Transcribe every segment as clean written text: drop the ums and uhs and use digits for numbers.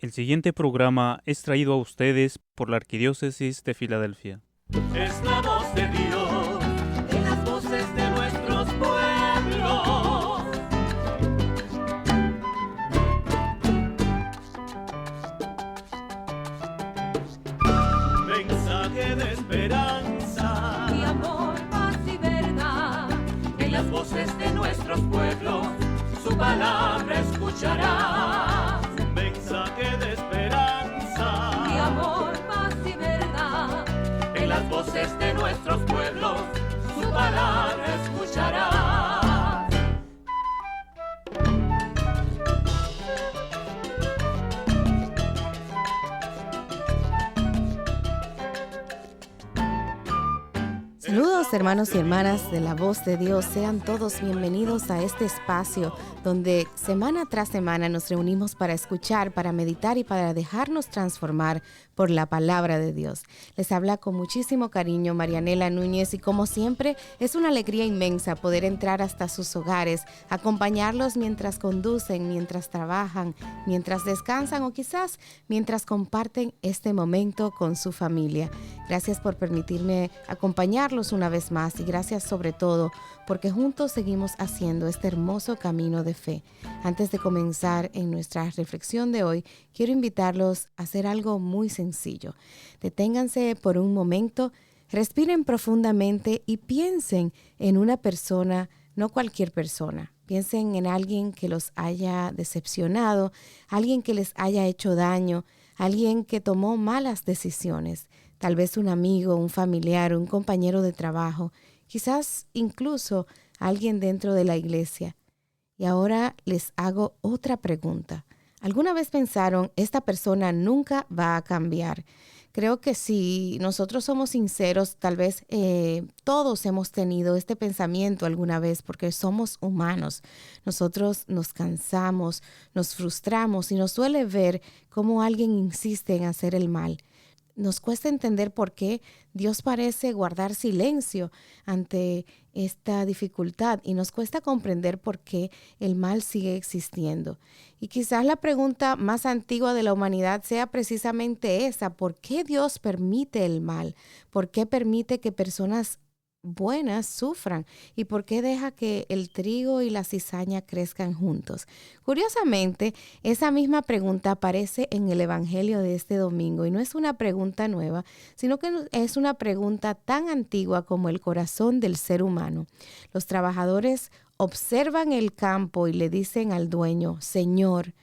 El siguiente programa es traído a ustedes por la Arquidiócesis de Filadelfia. Es la voz de Dios en las voces de nuestros pueblos. Mensaje de esperanza y amor, paz y verdad. en las voces de nuestros pueblos. Su palabra escucharás. Mensaje de esperanza Y amor, paz y verdad. en las voces de nuestros pueblos. Su palabra escucharás. Saludos hermanos y hermanas de la voz de Dios, sean todos bienvenidos a este espacio donde semana tras semana nos reunimos para escuchar, para meditar y para dejarnos transformar por la palabra de Dios. Les habla con muchísimo cariño Marianela Núñez y como siempre es una alegría inmensa poder entrar hasta sus hogares, acompañarlos mientras conducen, mientras trabajan, mientras descansan o quizás mientras comparten este momento con su familia. Gracias por permitirme acompañarlos una vez más y gracias sobre todo porque juntos seguimos haciendo este hermoso camino de fe. Antes de comenzar en nuestra reflexión de hoy, quiero invitarlos a hacer algo muy sencillo. Deténganse por un momento, respiren profundamente y piensen en una persona, no cualquier persona. Piensen en alguien que los haya decepcionado, alguien que les haya hecho daño, alguien que tomó malas decisiones. Tal vez un amigo, un familiar, un compañero de trabajo, quizás incluso alguien dentro de la iglesia. Y ahora les hago otra pregunta. ¿Alguna vez pensaron, esta persona nunca va a cambiar? Creo que si nosotros somos sinceros, tal vez todos hemos tenido este pensamiento alguna vez porque somos humanos. Nosotros nos cansamos, nos frustramos y nos suele ver cómo alguien insiste en hacer el mal. Nos cuesta entender por qué Dios parece guardar silencio ante esta dificultad y nos cuesta comprender por qué el mal sigue existiendo. Y quizás la pregunta más antigua de la humanidad sea precisamente esa: ¿por qué Dios permite el mal? ¿Por qué permite que personas buenas sufran? ¿Y por qué deja que el trigo y la cizaña crezcan juntos? Curiosamente, esa misma pregunta aparece en el Evangelio de este domingo y no es una pregunta nueva, sino que es una pregunta tan antigua como el corazón del ser humano. Los trabajadores observan el campo y le dicen al dueño: Señor,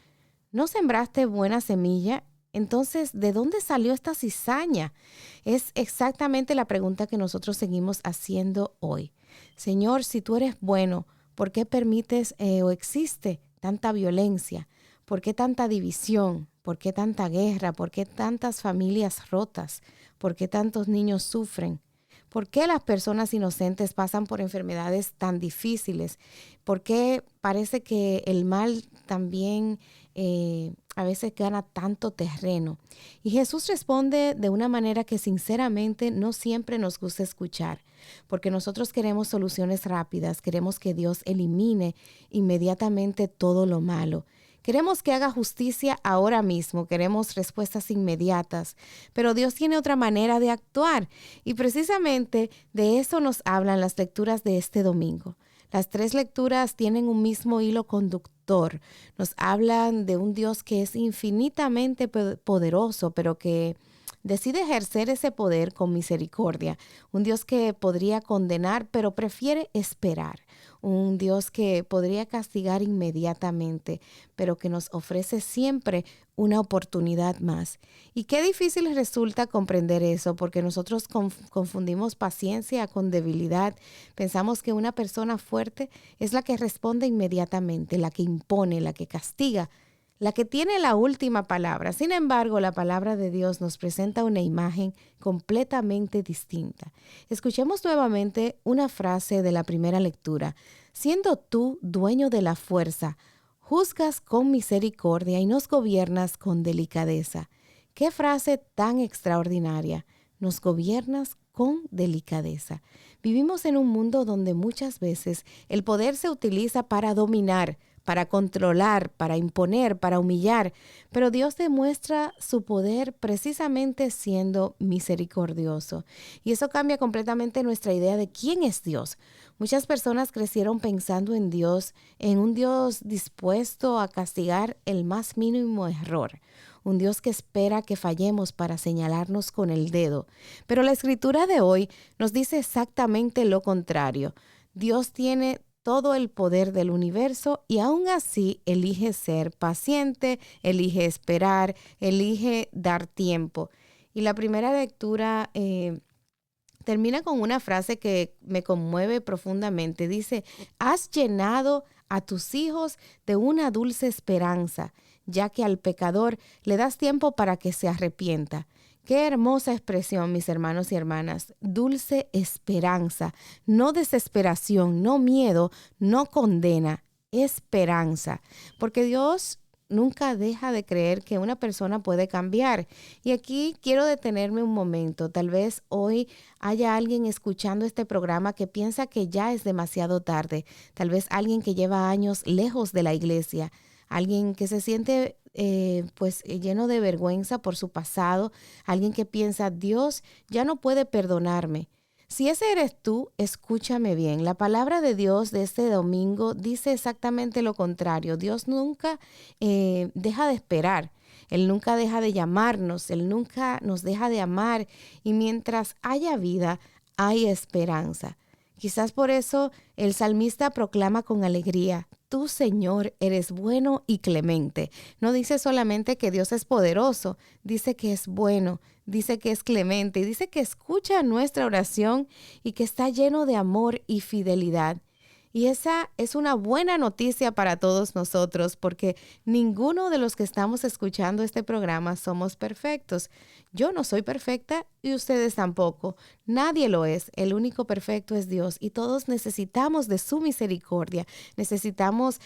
¿no sembraste buena semilla? Entonces, ¿de dónde salió esta cizaña? Es exactamente la pregunta que nosotros seguimos haciendo hoy. Señor, si tú eres bueno, ¿por qué permites o existe tanta violencia? ¿Por qué tanta división? ¿Por qué tanta guerra? ¿Por qué tantas familias rotas? ¿Por qué tantos niños sufren? ¿Por qué las personas inocentes pasan por enfermedades tan difíciles? ¿Por qué parece que el mal también a veces gana tanto terreno? Y Jesús responde de una manera que sinceramente no siempre nos gusta escuchar, porque nosotros queremos soluciones rápidas, queremos que Dios elimine inmediatamente todo lo malo. Queremos que haga justicia ahora mismo, queremos respuestas inmediatas, pero Dios tiene otra manera de actuar y precisamente de eso nos hablan las lecturas de este domingo. Las tres lecturas tienen un mismo hilo conductor. Nos hablan de un Dios que es infinitamente poderoso, pero que decide ejercer ese poder con misericordia. Un Dios que podría condenar, pero prefiere esperar. Un Dios que podría castigar inmediatamente, pero que nos ofrece siempre una oportunidad más. Y qué difícil resulta comprender eso, porque nosotros confundimos paciencia con debilidad. Pensamos que una persona fuerte es la que responde inmediatamente, la que impone, la que castiga, la que tiene la última palabra. Sin embargo, la palabra de Dios nos presenta una imagen completamente distinta. Escuchemos nuevamente una frase de la primera lectura. Siendo tú dueño de la fuerza, juzgas con misericordia y nos gobiernas con delicadeza. ¡Qué frase tan extraordinaria! Nos gobiernas con delicadeza. Vivimos en un mundo donde muchas veces el poder se utiliza para dominar, para controlar, para imponer, para humillar, pero Dios demuestra su poder precisamente siendo misericordioso. Y eso cambia completamente nuestra idea de quién es Dios. Muchas personas crecieron pensando en Dios, en un Dios dispuesto a castigar el más mínimo error, un Dios que espera que fallemos para señalarnos con el dedo. Pero la Escritura de hoy nos dice exactamente lo contrario. Dios tiene todo el poder del universo y aún así elige ser paciente, elige esperar, elige dar tiempo. Y la primera lectura termina con una frase que me conmueve profundamente. Dice, has llenado a tus hijos de una dulce esperanza, ya que al pecador le das tiempo para que se arrepienta. Qué hermosa expresión, mis hermanos y hermanas. Dulce esperanza, no desesperación, no miedo, no condena, esperanza. Porque Dios nunca deja de creer que una persona puede cambiar. Y aquí quiero detenerme un momento. Tal vez hoy haya alguien escuchando este programa que piensa que ya es demasiado tarde. Tal vez alguien que lleva años lejos de la iglesia. Alguien que se siente lleno de vergüenza por su pasado, alguien que piensa, Dios ya no puede perdonarme. Si ese eres tú, escúchame bien. La palabra de Dios de este domingo dice exactamente lo contrario. Dios nunca deja de esperar. Él nunca deja de llamarnos. Él nunca nos deja de amar. Y mientras haya vida, hay esperanza. Quizás por eso el salmista proclama con alegría, tú, Señor, eres bueno y clemente. No dice solamente que Dios es poderoso, dice que es bueno, dice que es clemente y dice que escucha nuestra oración y que está lleno de amor y fidelidad. Y esa es una buena noticia para todos nosotros porque ninguno de los que estamos escuchando este programa somos perfectos. Yo no soy perfecta y ustedes tampoco. Nadie lo es. El único perfecto es Dios y todos necesitamos de su misericordia. Necesitamos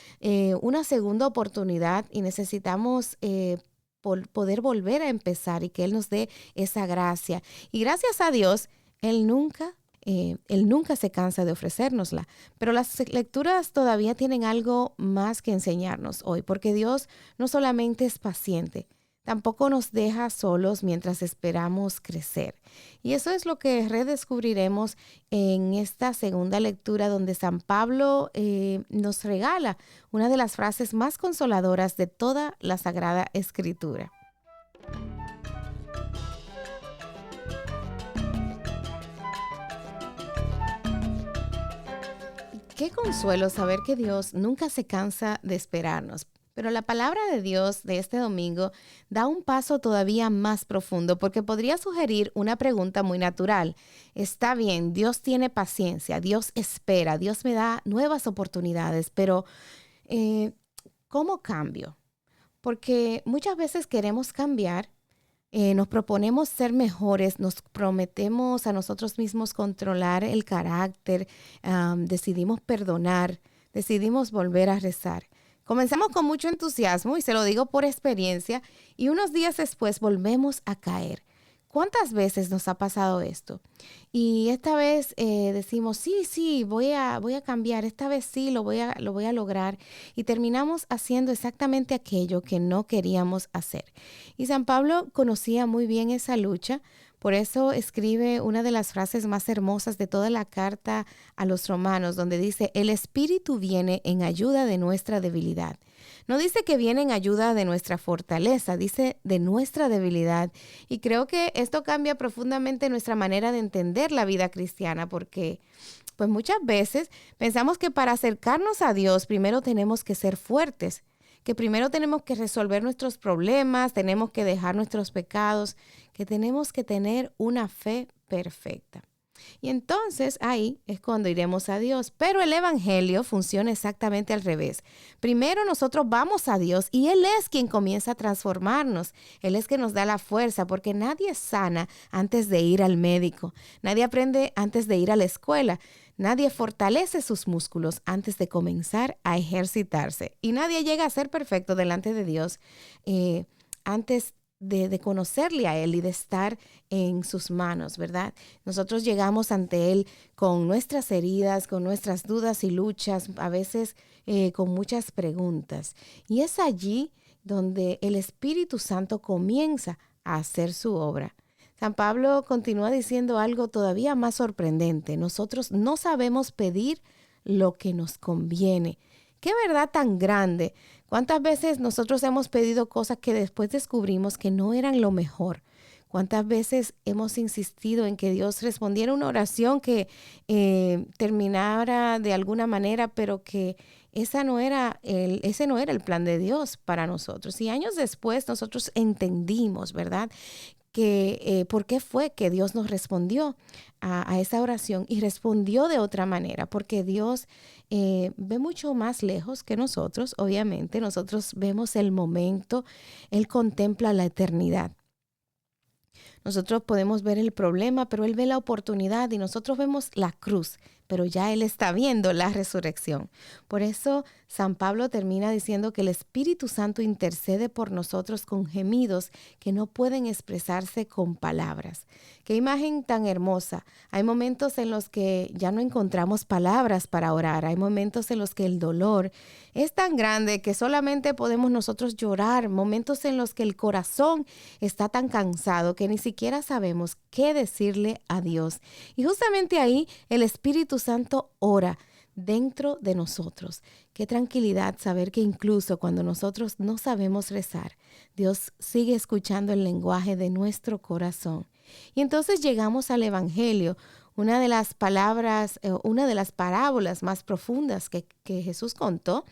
una segunda oportunidad y necesitamos poder volver a empezar y que Él nos dé esa gracia. Y gracias a Dios, Él nunca se cansa de ofrecérnosla. Pero las lecturas todavía tienen algo más que enseñarnos hoy, porque Dios no solamente es paciente, tampoco nos deja solos mientras esperamos crecer. Y eso es lo que redescubriremos en esta segunda lectura, donde San Pablo nos regala una de las frases más consoladoras de toda la Sagrada Escritura. Qué consuelo saber que Dios nunca se cansa de esperarnos. Pero la palabra de Dios de este domingo da un paso todavía más profundo porque podría sugerir una pregunta muy natural. Está bien, Dios tiene paciencia, Dios espera, Dios me da nuevas oportunidades, pero ¿cómo cambio? Porque muchas veces queremos cambiar. Nos proponemos ser mejores, nos prometemos a nosotros mismos controlar el carácter, decidimos perdonar, decidimos volver a rezar. Comenzamos con mucho entusiasmo y se lo digo por experiencia y unos días después volvemos a caer. ¿Cuántas veces nos ha pasado esto? Y esta vez decimos, sí, voy a cambiar, esta vez sí, lo voy a lograr. Y terminamos haciendo exactamente aquello que no queríamos hacer. Y San Pablo conocía muy bien esa lucha, por eso escribe una de las frases más hermosas de toda la carta a los romanos, donde dice, el Espíritu viene en ayuda de nuestra debilidad. No dice que viene en ayuda de nuestra fortaleza, dice de nuestra debilidad. Y creo que esto cambia profundamente nuestra manera de entender la vida cristiana, porque pues muchas veces pensamos que para acercarnos a Dios primero tenemos que ser fuertes, que primero tenemos que resolver nuestros problemas, tenemos que dejar nuestros pecados, que tenemos que tener una fe perfecta. Y entonces ahí es cuando iremos a Dios. Pero el evangelio funciona exactamente al revés. Primero nosotros vamos a Dios y Él es quien comienza a transformarnos. Él es quien nos da la fuerza, porque nadie sana antes de ir al médico. Nadie aprende antes de ir a la escuela. Nadie fortalece sus músculos antes de comenzar a ejercitarse. Y nadie llega a ser perfecto delante de Dios antes de conocerle a Él y de estar en sus manos, ¿verdad? Nosotros llegamos ante Él con nuestras heridas, con nuestras dudas y luchas, a veces con muchas preguntas. Y es allí donde el Espíritu Santo comienza a hacer su obra. San Pablo continúa diciendo algo todavía más sorprendente. Nosotros no sabemos pedir lo que nos conviene. ¡Qué verdad tan grande! ¿Cuántas veces nosotros hemos pedido cosas que después descubrimos que no eran lo mejor? ¿Cuántas veces hemos insistido en que Dios respondiera una oración que terminara de alguna manera, pero que ese no era el plan de Dios para nosotros? Y años después nosotros entendimos, ¿verdad?, que por qué fue que Dios nos respondió a esa oración, y respondió de otra manera, porque Dios ve mucho más lejos que nosotros. Obviamente nosotros vemos el momento, Él contempla la eternidad. Nosotros podemos ver el problema, pero Él ve la oportunidad, y nosotros vemos la cruz, pero ya Él está viendo la resurrección. Por eso San Pablo termina diciendo que el Espíritu Santo intercede por nosotros con gemidos que no pueden expresarse con palabras. Qué imagen tan hermosa. Hay momentos en los que ya no encontramos palabras para orar. Hay momentos en los que el dolor es tan grande que solamente podemos nosotros llorar. Momentos en los que el corazón está tan cansado que ni siquiera sabemos qué decirle a Dios. Y justamente ahí el Espíritu Santo ora dentro de nosotros. Qué tranquilidad saber que incluso cuando nosotros no sabemos rezar, Dios sigue escuchando el lenguaje de nuestro corazón. Y entonces llegamos al Evangelio, una de las parábolas más profundas que Jesús contó,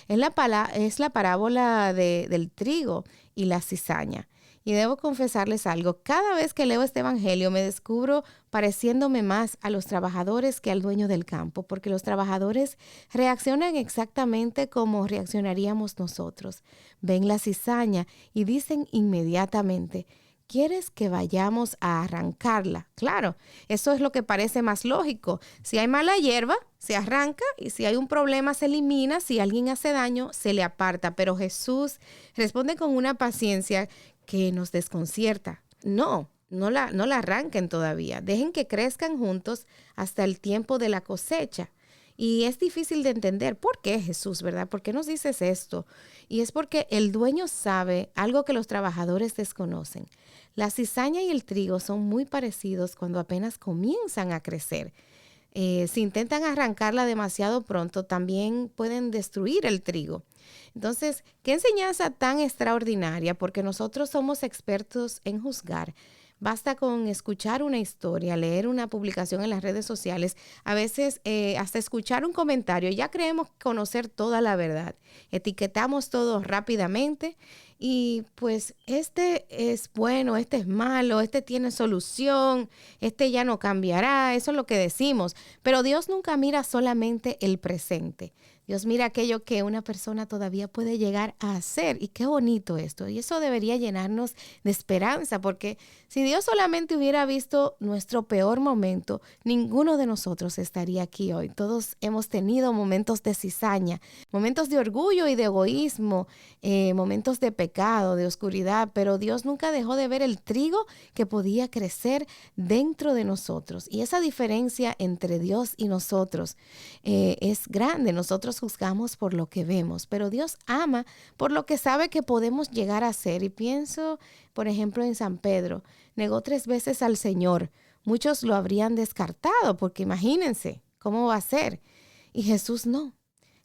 es la parábola del trigo y la cizaña. Y debo confesarles algo, cada vez que leo este evangelio me descubro pareciéndome más a los trabajadores que al dueño del campo, porque los trabajadores reaccionan exactamente como reaccionaríamos nosotros. Ven la cizaña y dicen inmediatamente: ¿quieres que vayamos a arrancarla? Claro, eso es lo que parece más lógico. Si hay mala hierba, se arranca, y si hay un problema, se elimina. Si alguien hace daño, se le aparta. Pero Jesús responde con una paciencia que nos desconcierta. No la arranquen todavía. Dejen que crezcan juntos hasta el tiempo de la cosecha. Y es difícil de entender por qué, Jesús, ¿verdad? ¿Por qué nos dices esto? Y es porque el dueño sabe algo que los trabajadores desconocen. La cizaña y el trigo son muy parecidos cuando apenas comienzan a crecer. Si intentan arrancarla demasiado pronto, también pueden destruir el trigo. Entonces, qué enseñanza tan extraordinaria, porque nosotros somos expertos en juzgar. Basta con escuchar una historia, leer una publicación en las redes sociales, a veces hasta escuchar un comentario, ya creemos conocer toda la verdad. Etiquetamos todo rápidamente y pues este es bueno, este es malo, este tiene solución, este ya no cambiará, eso es lo que decimos. Pero Dios nunca mira solamente el presente. Dios mira aquello que una persona todavía puede llegar a hacer, y qué bonito esto. Y eso debería llenarnos de esperanza, porque si Dios solamente hubiera visto nuestro peor momento, ninguno de nosotros estaría aquí hoy. Todos hemos tenido momentos de cizaña, momentos de orgullo y de egoísmo, momentos de pecado, de oscuridad, pero Dios nunca dejó de ver el trigo que podía crecer dentro de nosotros. Y esa diferencia entre Dios y nosotros es grande. Nosotros juzgamos por lo que vemos, pero Dios ama por lo que sabe que podemos llegar a ser. Y pienso, por ejemplo, en San Pedro. Negó 3 veces al Señor. Muchos lo habrían descartado, porque imagínense cómo va a ser. Y Jesús no.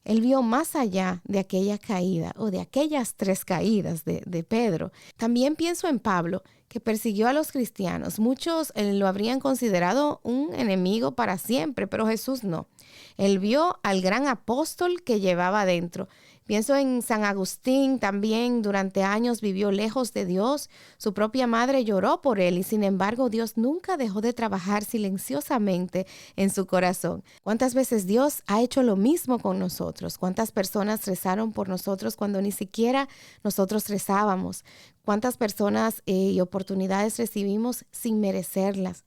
Él vio más allá de aquella caída, o de aquellas 3 caídas de Pedro. También pienso en Pablo, que persiguió a los cristianos. Muchos lo habrían considerado un enemigo para siempre, pero Jesús no. Él vio al gran apóstol que llevaba dentro. Pienso en San Agustín también. Durante años vivió lejos de Dios. Su propia madre lloró por él, y sin embargo Dios nunca dejó de trabajar silenciosamente en su corazón. ¿Cuántas veces Dios ha hecho lo mismo con nosotros? ¿Cuántas personas rezaron por nosotros cuando ni siquiera nosotros rezábamos? ¿Cuántas personas y oportunidades recibimos sin merecerlas?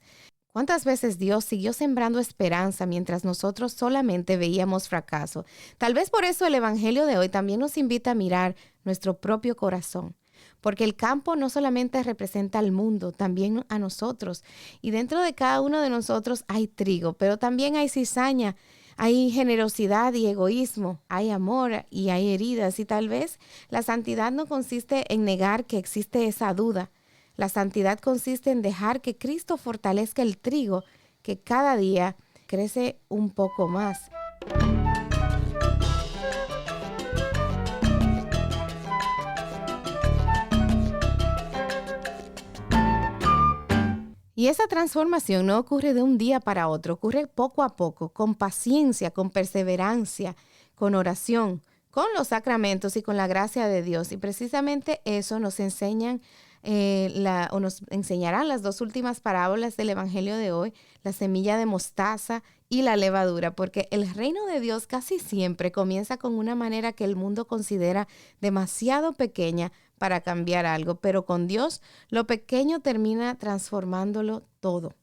¿Cuántas veces Dios siguió sembrando esperanza mientras nosotros solamente veíamos fracaso? Tal vez por eso el Evangelio de hoy también nos invita a mirar nuestro propio corazón. porque el campo no solamente representa al mundo, también a nosotros. Y dentro de cada uno de nosotros hay trigo, pero también hay cizaña, hay generosidad y egoísmo, hay amor y hay heridas. Y tal vez la santidad no consiste en negar que existe esa duda. La santidad consiste en dejar que Cristo fortalezca el trigo que cada día crece un poco más. Y esa transformación no ocurre de un día para otro, ocurre poco a poco, con paciencia, con perseverancia, con oración, con los sacramentos y con la gracia de Dios. Y precisamente eso nos enseñan nos enseñarán las dos últimas parábolas del Evangelio de hoy, la semilla de mostaza y la levadura, porque el reino de Dios casi siempre comienza con una manera que el mundo considera demasiado pequeña para cambiar algo, pero con Dios lo pequeño termina transformándolo todo.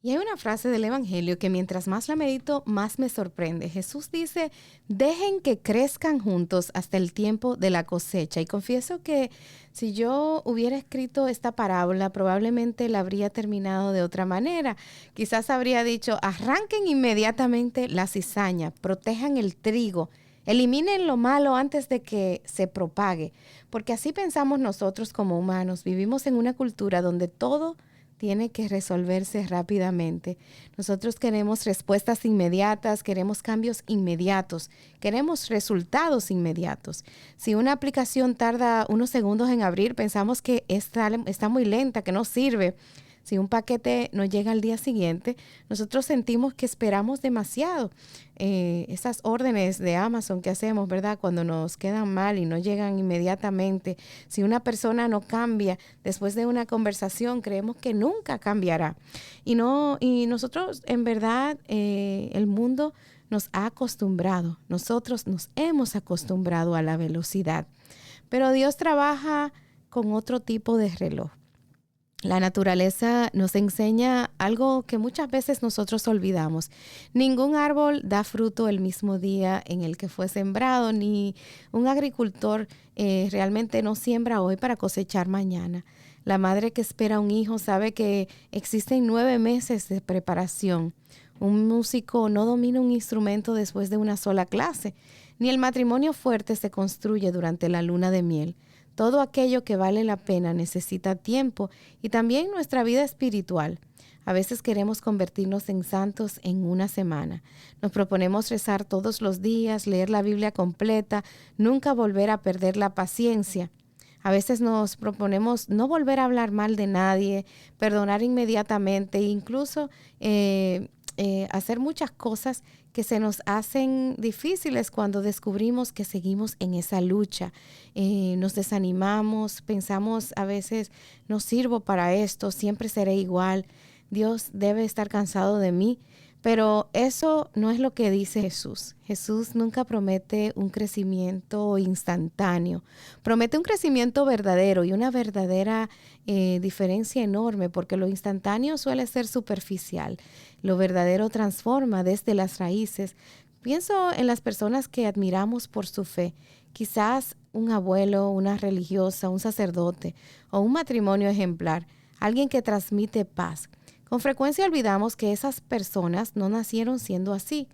Y hay una frase del Evangelio que mientras más la medito, más me sorprende. Jesús dice, dejen que crezcan juntos hasta el tiempo de la cosecha. Y confieso que si yo hubiera escrito esta parábola, probablemente la habría terminado de otra manera. Quizás habría dicho, arranquen inmediatamente la cizaña, protejan el trigo, eliminen lo malo antes de que se propague. Porque así pensamos nosotros como humanos. Vivimos en una cultura donde todo tiene que resolverse rápidamente. Nosotros queremos respuestas inmediatas, queremos cambios inmediatos, queremos resultados inmediatos. Si una aplicación tarda unos segundos en abrir, pensamos que está muy lenta, que no sirve. Si un paquete no llega al día siguiente, nosotros sentimos que esperamos demasiado. Esas órdenes de Amazon que hacemos, ¿verdad? Cuando nos quedan mal y no llegan inmediatamente. Si una persona no cambia después de una conversación, creemos que nunca cambiará. Y nosotros, en verdad, el mundo nos ha acostumbrado. Nosotros nos hemos acostumbrado a la velocidad. Pero Dios trabaja con otro tipo de reloj. La naturaleza nos enseña algo que muchas veces nosotros olvidamos. Ningún árbol da fruto el mismo día en el que fue sembrado, ni un agricultor realmente no siembra hoy para cosechar mañana. La madre que espera un hijo sabe que existen 9 meses de preparación. Un músico no domina un instrumento después de una sola clase, ni el matrimonio fuerte se construye durante la luna de miel. Todo aquello que vale la pena necesita tiempo y también nuestra vida espiritual. A veces queremos convertirnos en santos en una semana. Nos proponemos rezar todos los días, leer la Biblia completa, nunca volver a perder la paciencia. A veces nos proponemos no volver a hablar mal de nadie, perdonar inmediatamente e incluso hacer muchas cosas que se nos hacen difíciles cuando descubrimos que seguimos en esa lucha. Nos desanimamos, pensamos a veces, no sirvo para esto, siempre seré igual, Dios debe estar cansado de mí. Pero eso no es lo que dice Jesús. Jesús nunca promete un crecimiento instantáneo. Promete un crecimiento verdadero y una verdadera diferencia enorme, porque lo instantáneo suele ser superficial. Lo verdadero transforma desde las raíces. Pienso en las personas que admiramos por su fe. Quizás un abuelo, una religiosa, un sacerdote o un matrimonio ejemplar. Alguien que transmite paz. Con frecuencia olvidamos que esas personas no nacieron siendo así.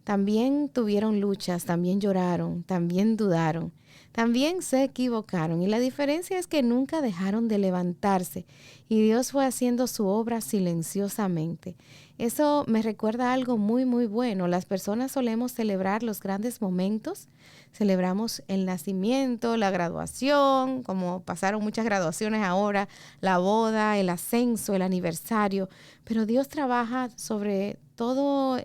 También tuvieron luchas, también lloraron, también dudaron, también se equivocaron. Y la diferencia es que nunca dejaron de levantarse y Dios fue haciendo su obra silenciosamente. Eso me recuerda algo muy, muy bueno. Las personas solemos celebrar los grandes momentos. Celebramos el nacimiento, la graduación, como pasaron muchas graduaciones ahora, la boda, el ascenso, el aniversario. Pero Dios trabaja sobre todo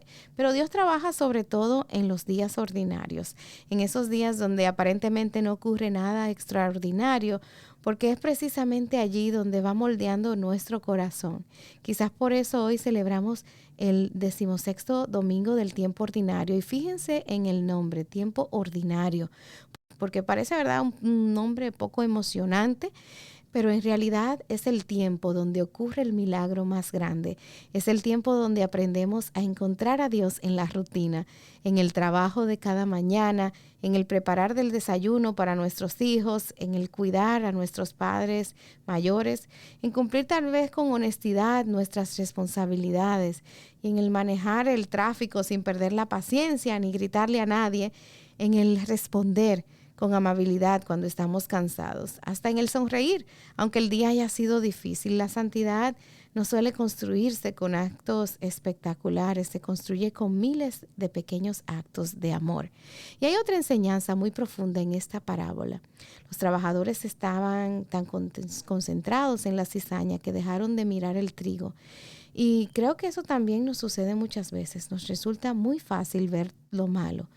en los días ordinarios, en esos días donde aparentemente no ocurre nada extraordinario, porque es precisamente allí donde va moldeando nuestro corazón. Quizás por eso hoy celebramos el 16º domingo del tiempo ordinario. Y fíjense en el nombre, tiempo ordinario, porque parece, ¿verdad?, un nombre poco emocionante, pero en realidad es el tiempo donde ocurre el milagro más grande. Es el tiempo donde aprendemos a encontrar a Dios en la rutina, en el trabajo de cada mañana, en el preparar del desayuno para nuestros hijos, en el cuidar a nuestros padres mayores, en cumplir tal vez con honestidad nuestras responsabilidades y en el manejar el tráfico sin perder la paciencia ni gritarle a nadie, en el responder con amabilidad cuando estamos cansados, hasta en el sonreír, aunque el día haya sido difícil. La santidad no suele construirse con actos espectaculares, se construye con miles de pequeños actos de amor. Y hay otra enseñanza muy profunda en esta parábola. Los trabajadores estaban tan concentrados en la cizaña que dejaron de mirar el trigo. Y creo que eso también nos sucede muchas veces. Nos resulta muy fácil ver lo malo.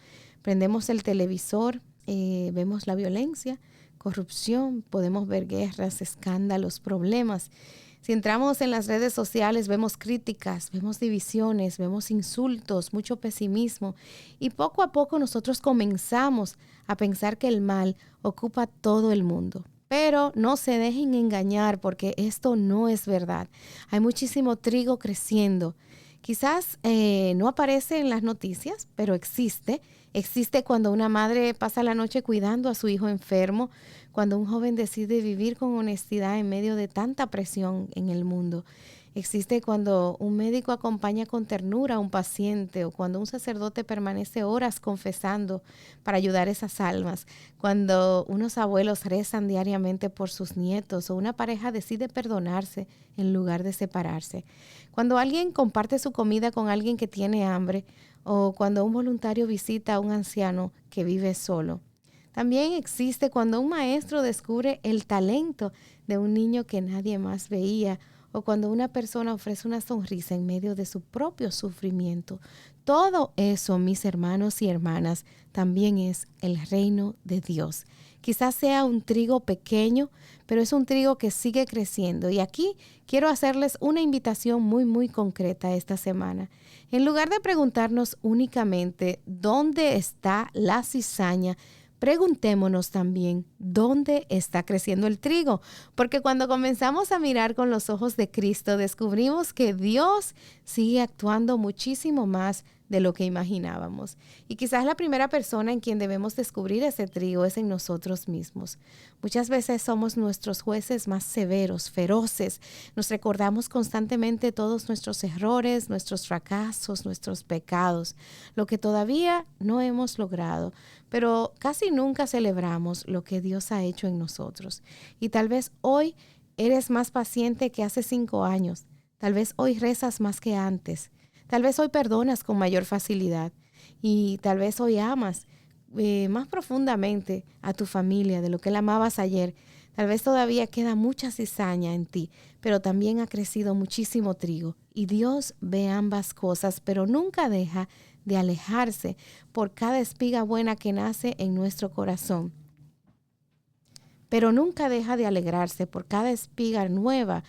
Prendemos el televisor, vemos la violencia, corrupción, podemos ver guerras, escándalos, problemas. Si entramos en las redes sociales, vemos críticas, vemos divisiones, vemos insultos, mucho pesimismo. Y poco a poco nosotros comenzamos a pensar que el mal ocupa todo el mundo. Pero no se dejen engañar porque esto no es verdad. Hay muchísimo trigo creciendo. Quizás no aparece en las noticias, pero existe. Existe cuando una madre pasa la noche cuidando a su hijo enfermo, cuando un joven decide vivir con honestidad en medio de tanta presión en el mundo. Existe cuando un médico acompaña con ternura a un paciente o cuando un sacerdote permanece horas confesando para ayudar a esas almas, cuando unos abuelos rezan diariamente por sus nietos o una pareja decide perdonarse en lugar de separarse, cuando alguien comparte su comida con alguien que tiene hambre o cuando un voluntario visita a un anciano que vive solo. También existe cuando un maestro descubre el talento de un niño que nadie más veía o cuando una persona ofrece una sonrisa en medio de su propio sufrimiento. Todo eso, mis hermanos y hermanas, también es el reino de Dios. Quizás sea un trigo pequeño, pero es un trigo que sigue creciendo. Y aquí quiero hacerles una invitación muy, muy concreta esta semana. En lugar de preguntarnos únicamente dónde está la cizaña, preguntémonos también dónde está creciendo el trigo, porque cuando comenzamos a mirar con los ojos de Cristo, descubrimos que Dios sigue actuando muchísimo más de lo que imaginábamos. Y quizás la primera persona en quien debemos descubrir ese trigo es en nosotros mismos. Muchas veces somos nuestros jueces más severos, feroces. Nos recordamos constantemente todos nuestros errores, nuestros fracasos, nuestros pecados, lo que todavía no hemos logrado, pero casi nunca celebramos lo que Dios ha hecho en nosotros. Y tal vez hoy eres más paciente que hace 5 años. Tal vez hoy rezas más que antes. Tal vez hoy perdonas con mayor facilidad y tal vez hoy amas más profundamente a tu familia de lo que la amabas ayer. Tal vez todavía queda mucha cizaña en ti, pero también ha crecido muchísimo trigo. Y Dios ve ambas cosas, pero nunca deja de alejarse por cada espiga buena que nace en nuestro corazón. Pero nunca deja de alegrarse por cada espiga nueva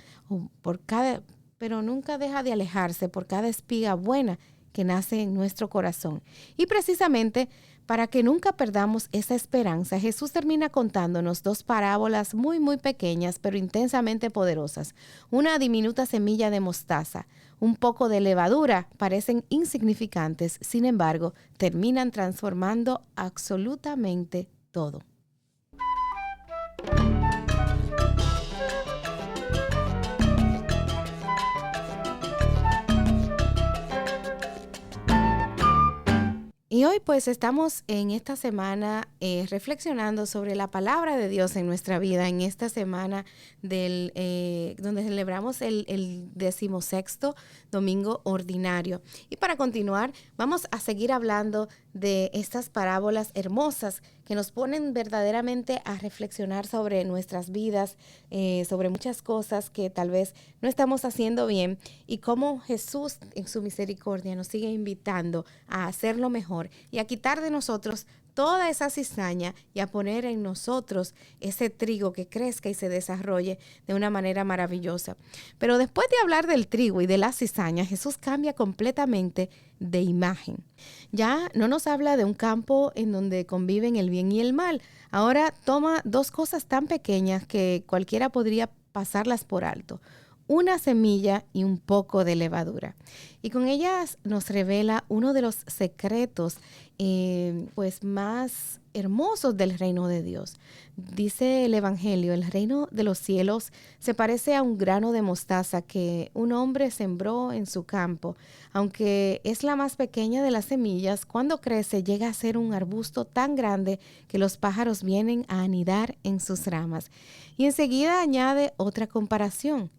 pero nunca deja de alejarse por cada espiga buena que nace en nuestro corazón. Y precisamente para que nunca perdamos esa esperanza, Jesús termina contándonos 2 parábolas muy, muy pequeñas, pero intensamente poderosas. Una diminuta semilla de mostaza, un poco de levadura, parecen insignificantes, sin embargo, terminan transformando absolutamente todo. Y hoy pues estamos en esta semana reflexionando sobre la palabra de Dios en nuestra vida, en esta semana donde celebramos el 16º domingo ordinario. Y para continuar, vamos a seguir hablando de estas parábolas hermosas que nos ponen verdaderamente a reflexionar sobre nuestras vidas, sobre muchas cosas que tal vez no estamos haciendo bien y cómo Jesús en su misericordia nos sigue invitando a hacerlo mejor y a quitar de nosotros toda esa cizaña y a poner en nosotros ese trigo que crezca y se desarrolle de una manera maravillosa. Pero después de hablar del trigo y de la cizaña, Jesús cambia completamente de imagen. Ya no nos habla de un campo en donde conviven el bien y el mal. Ahora toma dos cosas tan pequeñas que cualquiera podría pasarlas por alto: una semilla y un poco de levadura. Y con ellas nos revela uno de los secretos pues más hermosos del reino de Dios. Dice el Evangelio: el reino de los cielos se parece a un grano de mostaza que un hombre sembró en su campo. Aunque es la más pequeña de las semillas, cuando crece llega a ser un arbusto tan grande que los pájaros vienen a anidar en sus ramas. Y enseguida añade otra comparación.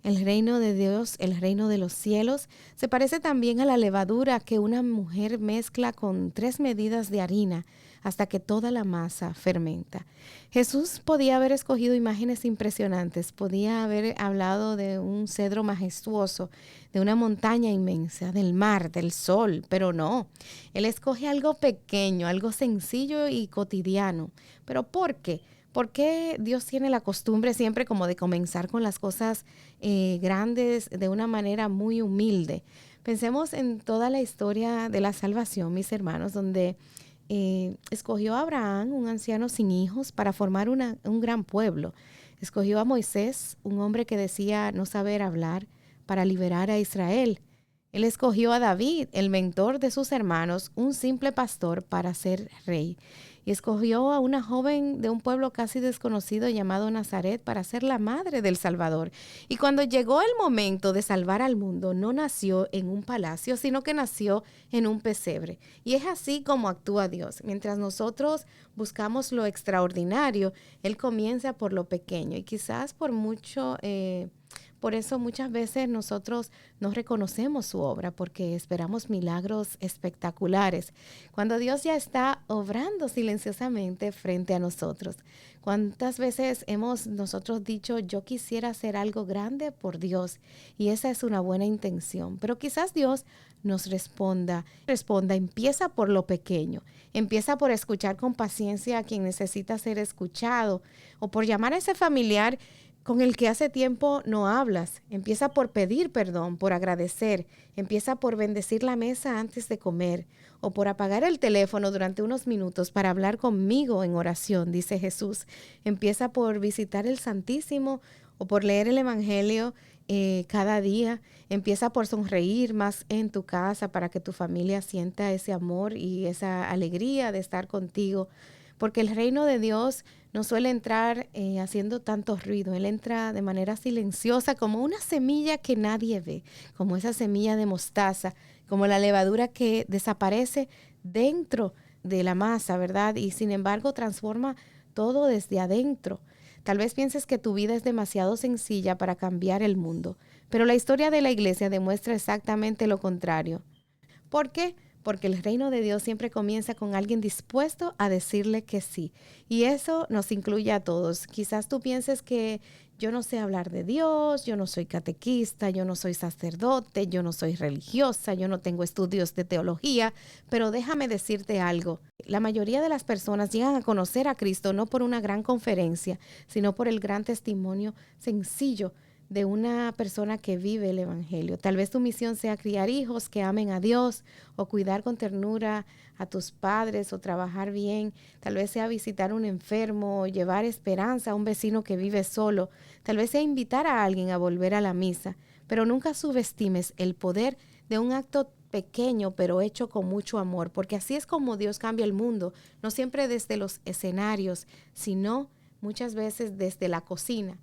El reino de Dios, el reino de los cielos, se parece también a la levadura que una mujer mezcla con 3 medidas de harina hasta que toda la masa fermenta. Jesús podía haber escogido imágenes impresionantes, podía haber hablado de un cedro majestuoso, de una montaña inmensa, del mar, del sol, pero no. Él escoge algo pequeño, algo sencillo y cotidiano. ¿Pero por qué? ¿Por qué Dios tiene la costumbre siempre como de comenzar con las cosas grandes de una manera muy humilde? Pensemos en toda la historia de la salvación, mis hermanos, donde escogió a Abraham, un anciano sin hijos, para formar un gran pueblo. Escogió a Moisés, un hombre que decía no saber hablar, para liberar a Israel. Él escogió a David, el mentor de sus hermanos, un simple pastor, para ser rey. Y escogió a una joven de un pueblo casi desconocido llamado Nazaret para ser la madre del Salvador. Y cuando llegó el momento de salvar al mundo, no nació en un palacio, sino que nació en un pesebre. Y es así como actúa Dios. Mientras nosotros buscamos lo extraordinario, Él comienza por lo pequeño. Y quizás por eso muchas veces nosotros no reconocemos su obra, porque esperamos milagros espectaculares, cuando Dios ya está obrando silenciosamente frente a nosotros. ¿Cuántas veces hemos nosotros dicho, yo quisiera hacer algo grande por Dios? Y esa es una buena intención, pero quizás Dios nos responda, empieza por lo pequeño, empieza por escuchar con paciencia a quien necesita ser escuchado, o por llamar a ese familiar con el que hace tiempo no hablas. Empieza por pedir perdón, por agradecer. Empieza por bendecir la mesa antes de comer, o por apagar el teléfono durante unos minutos para hablar conmigo en oración, dice Jesús. Empieza por visitar el Santísimo o por leer el Evangelio cada día. Empieza por sonreír más en tu casa para que tu familia sienta ese amor y esa alegría de estar contigo. Porque el reino de Dios no suele entrar haciendo tanto ruido. Él entra de manera silenciosa, como una semilla que nadie ve, como esa semilla de mostaza, como la levadura que desaparece dentro de la masa, ¿verdad? Y sin embargo transforma todo desde adentro. Tal vez pienses que tu vida es demasiado sencilla para cambiar el mundo, pero la historia de la iglesia demuestra exactamente lo contrario. ¿Por qué? Porque el reino de Dios siempre comienza con alguien dispuesto a decirle que sí. Y eso nos incluye a todos. Quizás tú pienses que yo no sé hablar de Dios, yo no soy catequista, yo no soy sacerdote, yo no soy religiosa, yo no tengo estudios de teología, pero déjame decirte algo. La mayoría de las personas llegan a conocer a Cristo no por una gran conferencia, sino por el gran testimonio sencillo de una persona que vive el Evangelio. Tal vez tu misión sea criar hijos que amen a Dios, o cuidar con ternura a tus padres, o trabajar bien. Tal vez sea visitar a un enfermo, o llevar esperanza a un vecino que vive solo. Tal vez sea invitar a alguien a volver a la misa. Pero nunca subestimes el poder de un acto pequeño, pero hecho con mucho amor, porque así es como Dios cambia el mundo, no siempre desde los escenarios, sino muchas veces desde la cocina.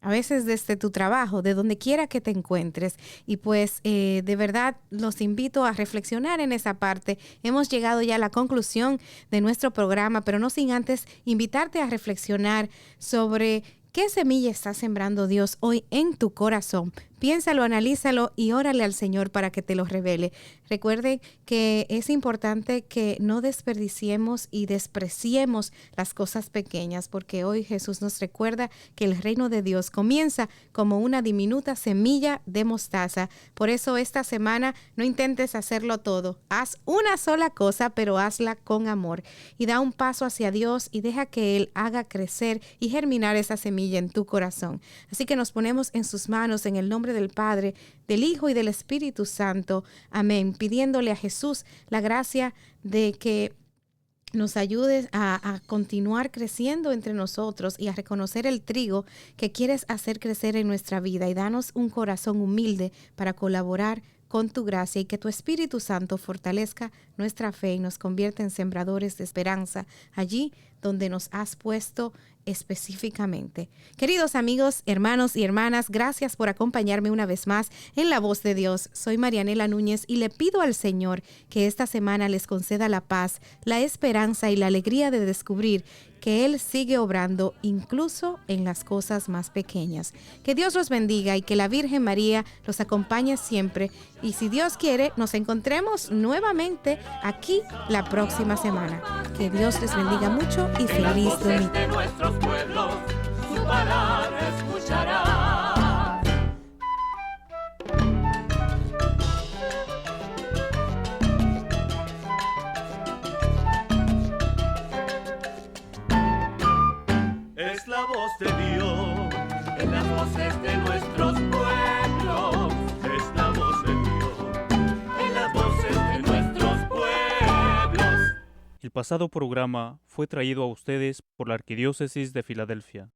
A veces desde tu trabajo, de donde quiera que te encuentres. Y pues de verdad los invito a reflexionar en esa parte. Hemos llegado ya a la conclusión de nuestro programa, pero no sin antes invitarte a reflexionar sobre qué semilla está sembrando Dios hoy en tu corazón Piénsalo, analízalo y órale al Señor para que te lo revele. Recuerden que es importante que no desperdiciemos y despreciemos las cosas pequeñas, porque hoy Jesús nos recuerda que el reino de Dios comienza como una diminuta semilla de mostaza. Por eso esta semana no intentes hacerlo todo. Haz una sola cosa, pero hazla con amor. Y da un paso hacia Dios y deja que Él haga crecer y germinar esa semilla en tu corazón. Así que nos ponemos en sus manos en el nombre del Padre, del Hijo y del Espíritu Santo. Amén. Pidiéndole a Jesús la gracia de que nos ayudes a continuar creciendo entre nosotros y a reconocer el trigo que quieres hacer crecer en nuestra vida, y danos un corazón humilde para colaborar con tu gracia, y que tu Espíritu Santo fortalezca nuestra fe y nos convierta en sembradores de esperanza allí donde nos has puesto específicamente. Queridos amigos, hermanos y hermanas, gracias por acompañarme una vez más en La Voz de Dios. Soy Marianela Núñez y le pido al Señor que esta semana les conceda la paz, la esperanza y la alegría de descubrir que Él sigue obrando incluso en las cosas más pequeñas. Que Dios los bendiga y que la Virgen María los acompañe siempre. Y si Dios quiere, nos encontremos nuevamente aquí la próxima semana. Que Dios les bendiga mucho y En las feliz voces domingo. de nuestros pueblos, su palabra escucharás. Es la voz de Dios, en las voces de nuestros pueblos. Es la voz de Dios, en las voces de nuestros pueblos. El pasado programa fue traído a ustedes por la Arquidiócesis de Filadelfia.